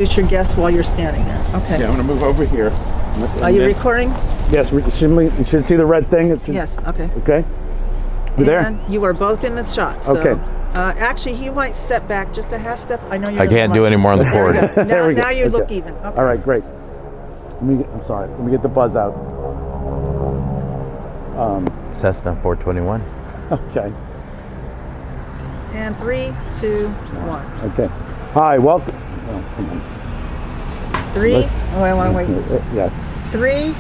Introduce your guests while you're standing there. Okay. Yeah, I'm going to move over here. Are you recording? Yes, you should see the red thing. Yes, okay. Okay. You there? And you are both in the shot. So, okay. Actually, he might step back just a half step. I know you. I can't do any more on the board. Now you look even. Okay. All right, great. I'm sorry. Let me get the buzz out. Cessna 421. Okay. And 3, 2, 1. Okay. Hi, welcome. Oh, come on. 3. Wait. Yes. 3,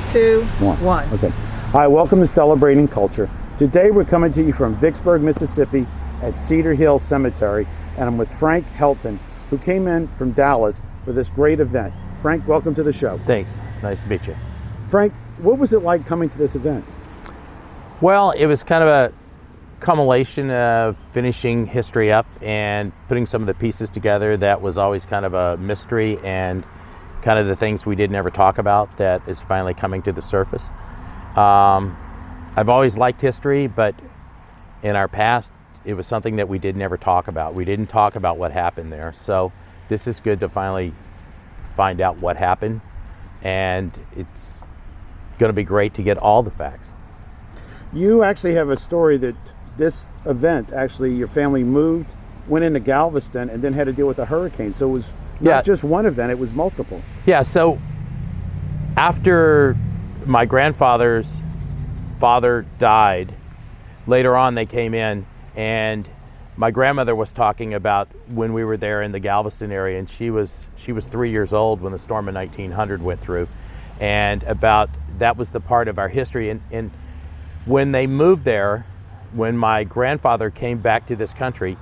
2, 1. Okay. Hi, welcome to Celebrating Culture. Today we're coming to you from Vicksburg, Mississippi at Cedar Hill Cemetery, and I'm with Frank Helton, who came in from Dallas for this great event. Frank, welcome to the show. Thanks. Nice to meet you. Frank, what was it like coming to this event? Well, it was kind of a culmination of finishing history up and putting some of the pieces together. That was always kind of a mystery and kind of the things we didn't ever talk about that is finally coming to the surface. I've always liked history, but in our past, it was something that we did never talk about. We didn't talk about what happened there. So this is good to finally find out what happened, and it's going to be great to get all the facts. You actually have a story that this event, actually, your family moved, went into Galveston, and then had to deal with a hurricane. So it was not just one event, it was multiple. Yeah, so after my grandfather's father died, later on they came in, and my grandmother was talking about when we were there in the Galveston area, and she was 3 years old when the storm of 1900 went through, and about that was the part of our history. And when they moved there, when my grandfather came back to this country,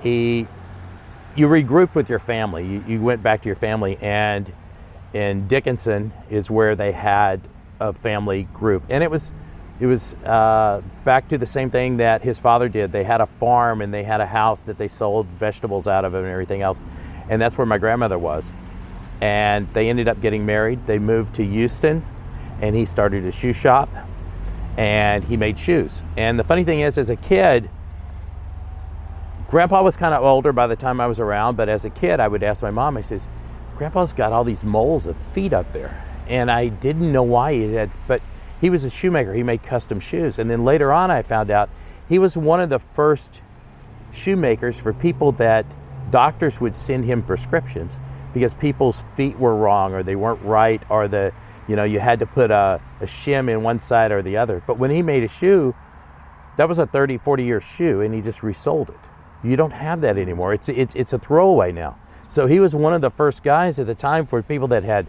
you regrouped with your family. You went back to your family, and in Dickinson is where they had a family group, and it was back to the same thing that his father did. They had a farm and they had a house that they sold vegetables out of and everything else, and that's where my grandmother was. And they ended up getting married. They moved to Houston, and he started a shoe shop, and he made shoes. And the funny thing is, as a kid, Grandpa was kind of older by the time I was around, but as a kid, I would ask my mom, I says, Grandpa's got all these moles of feet up there. And I didn't know why he had, but he was a shoemaker. He made custom shoes. And then later on, I found out he was one of the first shoemakers for people that doctors would send him prescriptions because people's feet were wrong or they weren't right, or you had to put a shim in one side or the other. But when he made a shoe, that was a 30, 40-year shoe, and he just resold it. You don't have that anymore. It's a throwaway now. So he was one of the first guys at the time for people that had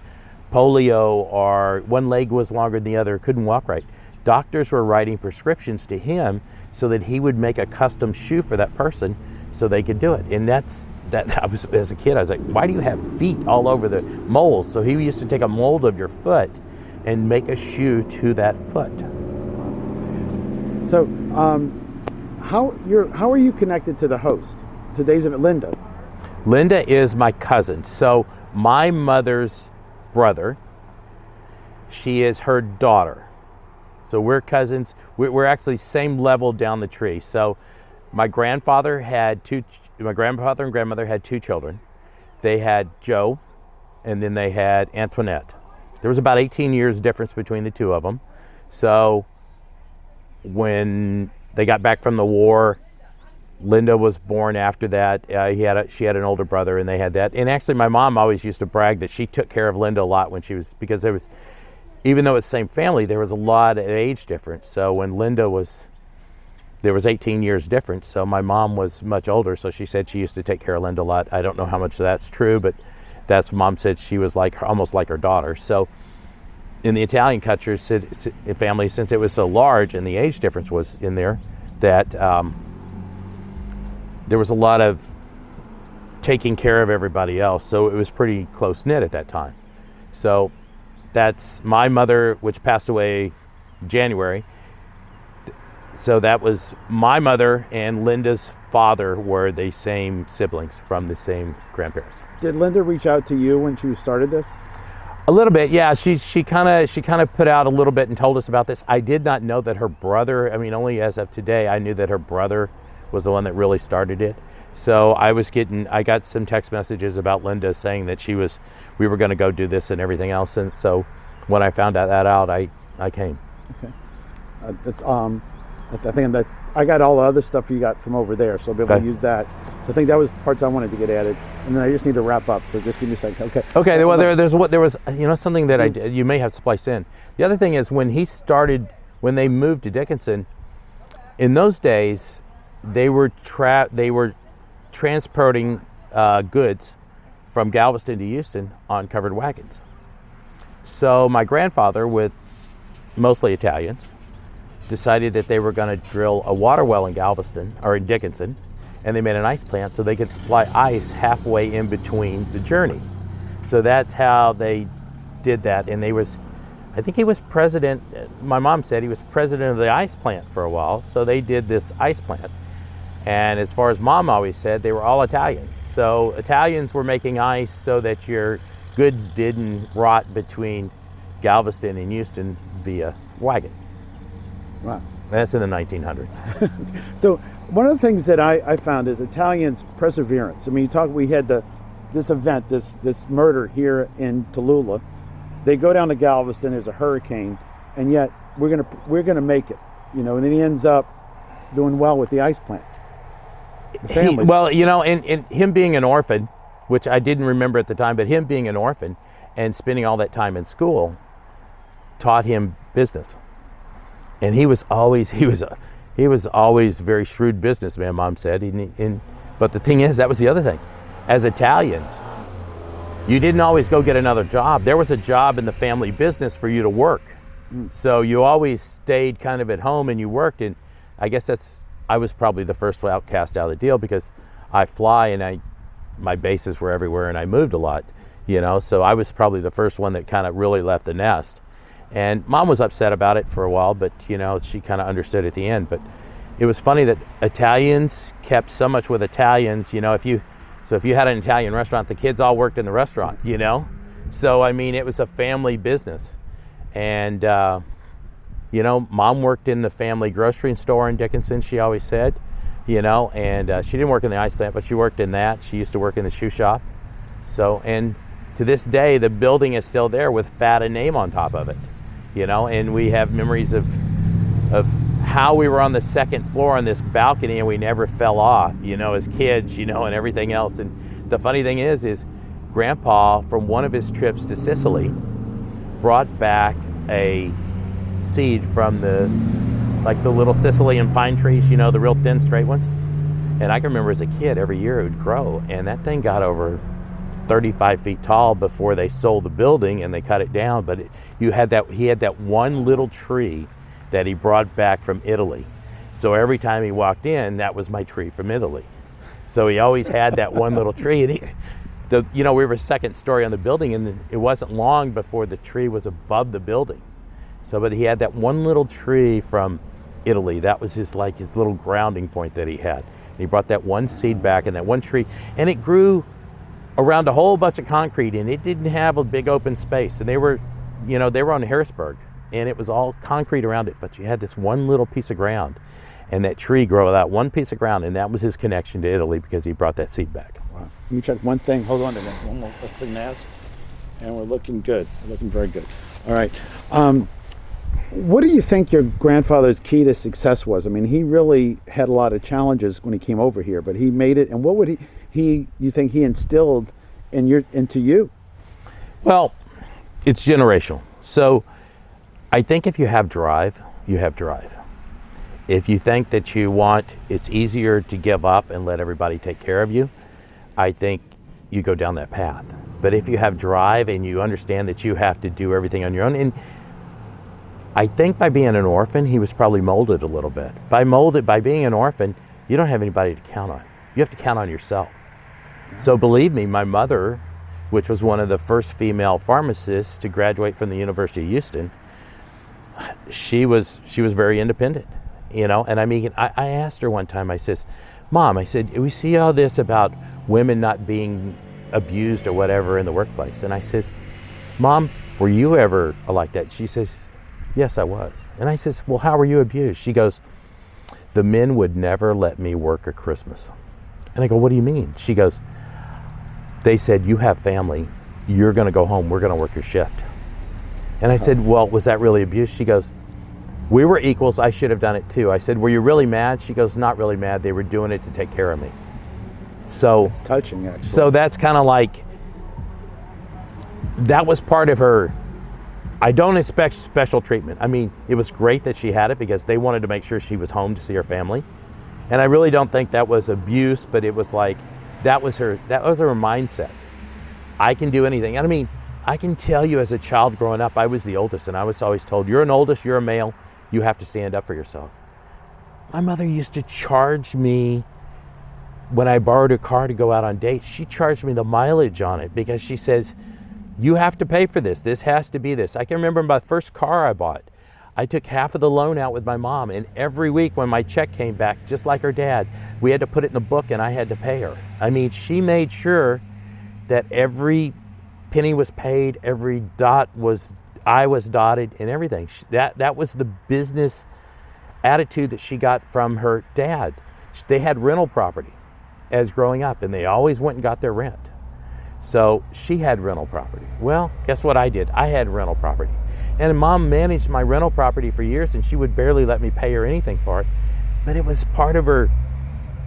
polio or one leg was longer than the other, couldn't walk right. Doctors were writing prescriptions to him so that he would make a custom shoe for that person so they could do it. And that I was, as a kid, I was like, why do you have feet all over the moles? So he used to take a mold of your foot and make a shoe to that foot. So how are you connected to the host? Today's event, Linda. Linda is my cousin. So my mother's brother, she is her daughter. So we're cousins. We're actually same level down the tree. So my grandfather and grandmother had two children. They had Joe, and then they had Antoinette. There was about 18 years difference between the two of them. So when they got back from the war, Linda was born after that. She had an older brother, and they had that. And actually, my mom always used to brag that she took care of Linda a lot because there was, even though it's the same family, there was a lot of age difference. So when there was 18 years difference. So my mom was much older, so she said she used to take care of Linda a lot. I don't know how much that's true, but that's what Mom said. She was almost like her daughter. So in the Italian culture, family, since it was so large and the age difference was in there, that there was a lot of taking care of everybody else. So it was pretty close-knit at that time. So that's my mother, which passed away in January. So that was my mother, and Linda's father were the same siblings from the same grandparents. Did Linda reach out to you when she started this? A little bit, yeah. She kind of put out a little bit and told us about this. I did not know that her brother, only as of today, I knew that her brother was the one that really started it. So I got some text messages about Linda saying that we were going to go do this and everything else. And so when I found that out, I came. Okay. I think that I got all the other stuff you got from over there, so I'll be able to use that. So I think that was parts I wanted to get added, and then I just need to wrap up. So just give me a second. Okay. Okay. Well, there was something that I did. You may have to splice in. The other thing is when they moved to Dickinson, in those days, they were transporting goods from Galveston to Houston on covered wagons. So my grandfather, with mostly Italians, decided that they were going to drill a water well in Galveston or in Dickinson, and they made an ice plant so they could supply ice halfway in between the journey. So that's how they did that. And I think he was president. My mom said he was president of the ice plant for a while. So they did this ice plant. And as far as Mom always said, they were all Italians. So Italians were making ice so that your goods didn't rot between Galveston and Houston via wagon. Wow. That's in the 1900s. So one of the things that I found is Italians' perseverance. I mean, we had this event, this murder here in Tallulah. They go down to Galveston. There's a hurricane, and yet we're gonna make it. And then he ends up doing well with the ice plant. The family. And him being an orphan, which I didn't remember at the time, but him being an orphan and spending all that time in school taught him business. And he was always a very shrewd businessman, Mom said. But the thing is, that was the other thing. As Italians, you didn't always go get another job. There was a job in the family business for you to work. So you always stayed kind of at home and you worked. And I guess I was probably the first outcast out of the deal because I fly and my bases were everywhere and I moved a lot, So I was probably the first one that kind of really left the nest. And Mom was upset about it for a while, but she kind of understood at the end. But it was funny that Italians kept so much with Italians. If you had an Italian restaurant, the kids all worked in the restaurant. So I mean, it was a family business. And Mom worked in the family grocery store in Dickinson. She always said, and she didn't work in the ice plant, but she worked in that. She used to work in the shoe shop. So and to this day, the building is still there with Fata name on top of it. And we have memories of how we were on the second floor on this balcony and we never fell off, as kids, and everything else. And the funny thing is Grandpa, from one of his trips to Sicily, brought back a seed from the little Sicilian pine trees, the real thin, straight ones. And I can remember as a kid, every year it would grow, and that thing got over 35 feet tall before they sold the building and they cut it down. But he had that one little tree that he brought back from Italy. So every time he walked in, that was my tree from Italy. So he always had that one little tree. And we were second story on the building, and it wasn't long before the tree was above the building. So, but he had that one little tree from Italy. That was his little grounding point that he had. And he brought that one seed back and that one tree, and it grew around a whole bunch of concrete, and it didn't have a big open space. And they were on Harrisburg, and it was all concrete around it, but you had this one little piece of ground, and that tree grew that one piece of ground, and that was his connection to Italy because he brought that seed back. Wow. Let me check one thing. Hold on to that. One more thing to ask. And we're looking good. We're looking very good. All right. What do you think your grandfather's key to success was? I mean, he really had a lot of challenges when he came over here, but he made it. And what would you think he instilled into you? Well, it's generational. So I think if you have drive, you have drive. If you think that it's easier to give up and let everybody take care of you, I think you go down that path. But if you have drive and you understand that you have to do everything on your own, and I think by being an orphan, he was probably molded a little bit. By being an orphan, you don't have anybody to count on. You have to count on yourself. So believe me, my mother, which was one of the first female pharmacists to graduate from the University of Houston, she was very independent, And I mean, I asked her one time, I says, Mom, I said, we see all this about women not being abused or whatever in the workplace. And I says, Mom, were you ever like that? She says, yes, I was. And I says, well, how were you abused? She goes, the men would never let me work at Christmas. And I go, what do you mean? She goes, they said, you have family. You're going to go home. We're going to work your shift. And I said, well, was that really abuse? She goes, we were equals. I should have done it too. I said, were you really mad? She goes, not really mad. They were doing it to take care of me. So It's touching, actually. So that's kind of like, that was part of her. I don't expect special treatment. I mean, it was great that she had it because they wanted to make sure she was home to see her family. And I really don't think that was abuse, but it was like, that was her mindset. I can do anything. And I mean, I can tell you as a child growing up, I was the oldest, and I was always told, you're an oldest, you're a male, you have to stand up for yourself. My mother used to charge me, when I borrowed a car to go out on dates, she charged me the mileage on it because she says, you have to pay for this. This has to be this. I can remember my first car I bought. I took half of the loan out with my mom, and every week when my check came back, just like her dad, we had to put it in the book and I had to pay her. I mean, she made sure that every penny was paid, every I was dotted and everything. That was the business attitude that she got from her dad. They had rental property as growing up, and they always went and got their rent. So she had rental property. Well, guess what I did? I had rental property. And Mom managed my rental property for years, and she would barely let me pay her anything for it. But it was part of her,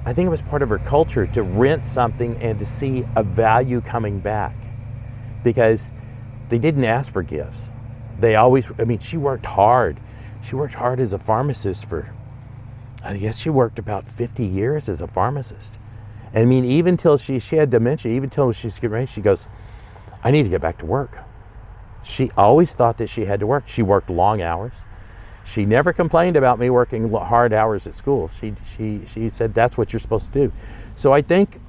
I think it was part of her culture to rent something and to see a value coming back. Because they didn't ask for gifts. They always, I mean, she worked hard. She worked hard as a pharmacist for, I guess she worked about 50 years as a pharmacist. And I mean, even till she had dementia, even till she's getting ready, she goes, I need to get back to work. She always thought that she had to work. She worked long hours. She never complained about me working hard hours at school. She said, that's what you're supposed to do. So I think,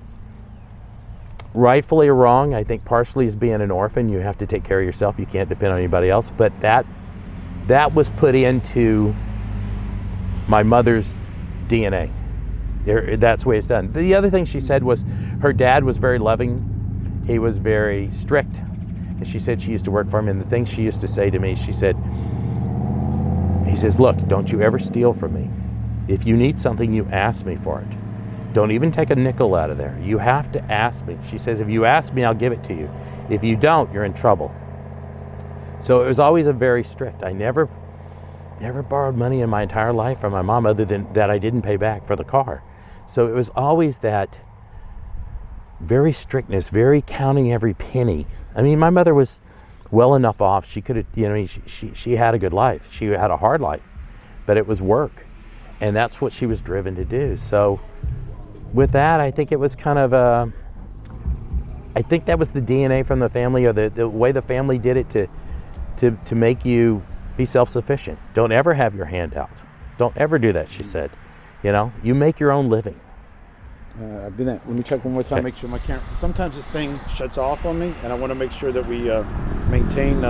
rightfully or wrong, I think partially as being an orphan, you have to take care of yourself. You can't depend on anybody else. But that was put into my mother's DNA. That's the way it's done. The other thing she said was her dad was very loving. He was very strict. And she said she used to work for him. And the thing she used to say to me, he says, look, don't you ever steal from me. If you need something, you ask me for it. Don't even take a nickel out of there. You have to ask me. She says, if you ask me, I'll give it to you. If you don't, you're in trouble. So it was always a very strict. I never borrowed money in my entire life from my mom other than that I didn't pay back for the car. So it was always that very strictness, very counting every penny. I mean, my mother was well enough off. She could have, she had a good life. She had a hard life, but it was work. And that's what she was driven to do. So with that, I think it was kind of I think that was the DNA from the family, or the way the family did it to make you be self-sufficient. Don't ever have your hand out. Don't ever do that, she said. You make your own living. I've been there. Let me check one more time, Okay. make sure my camera. Sometimes this thing shuts off on me, and I want to make sure that we maintain